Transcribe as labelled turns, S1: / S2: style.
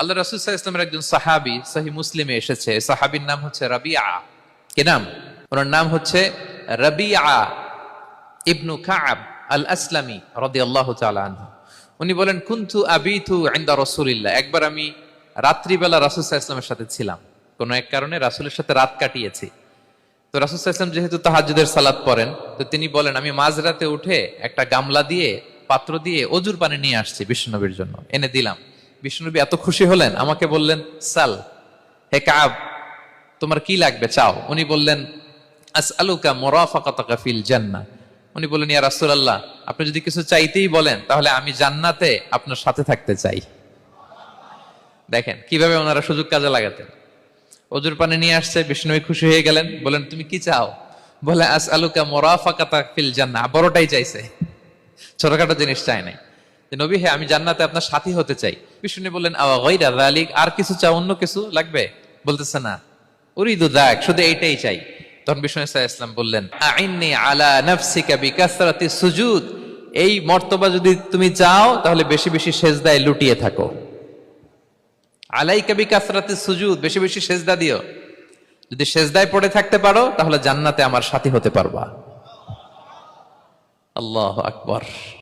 S1: আল্লাহ রাসূল সাল্লাল্লাহু আলাইহি ওয়াসাল্লামের একজন সাহাবী সহিহ মুসলিমে এসেছে, সাহাবীর নাম হচ্ছে রাবিআ। কি নাম? ওনার নাম হচ্ছে রাবিআ ইবনু কাব আল আসলামি রাদিয়াল্লাহু তাআলা আনহু। উনি বলেন, কুনতু আবিতু ইনদা রাসূলিল্লাহ, একবার আমি রাত্রিবেলা রাসূল সাল্লাল্লাহু আলাইহি ওয়াসাল্লামের সাথে ছিলাম, কোন এক কারণে রাসূলের সাথে রাত কাটিয়েছি। তো রাসূল সাল্লাল্লাহু আলাইহি ওয়াসাল্লাম যেহেতু তাহাজ্জুদের সালাত পড়েন, তো তিনি বলেন, আমি মাঝরাতে উঠে একটা গামলা দিয়ে, পাত্র দিয়ে অজুর পানি নিয়ে আসছি বিশ্বনবীর জন্য, এনে দিলাম। বিশ্বনবী এত খুশি হলেন, আমাকে বললেন, সাল, হে কাব, তোমার কি লাগবে চাও। উনি বললেন, আসআলুকা মুরাফাকাতাকা ফিল জান্নাহ। উনি বললেন, ইয়া রাসূলুল্লাহ, আপনি যদি কিছু চাইতেই বলেন তাহলে আমি জান্নাতে আপনার সাথে থাকতে চাই। দেখেন কিভাবে ওনারা সুযোগ কাজে লাগাতেন। অজুর পানি নিয়ে আসছে, বিষ্ণু খুশি হয়ে গেলেন, বলেন, তুমি কি চাও? বলে, আসআলুকা মুরাফাকাতাকা ফিল জান্নাহ। বড়টাই চাইছে, ছোটখাটো জিনিস চাই নাই। যে নবী, হে, আমি জান্নাতে আপনার সাথী হতে চাই। বিষ্ণু বললেন, আওয়া গায়রা যালিক, আর কিছু চাও, অন্য কিছু লাগবে? বলতেছে, না, উরিদু যাক, শুধু এইটাই চাই। তখন বিষ্ণু সাল্লাল্লাহু আলাইহি ওয়াসাল্লাম বললেন, আইন্নি আলা নাফসিকা বিকাসরাতি সুজুদ, এই মর্তবা যদি তুমি চাও তাহলে বেশি বেশি সেজদায় লুটিয়ে থাকো। আলাইকা বিকাসরাতি সুজুদ, বেশি বেশি সেজদা দিও। যদি সেজদায় পড়ে থাকতে পারো তাহলে জান্নাতে আমার সাথী হতে পারবা। আল্লাহু আকবার।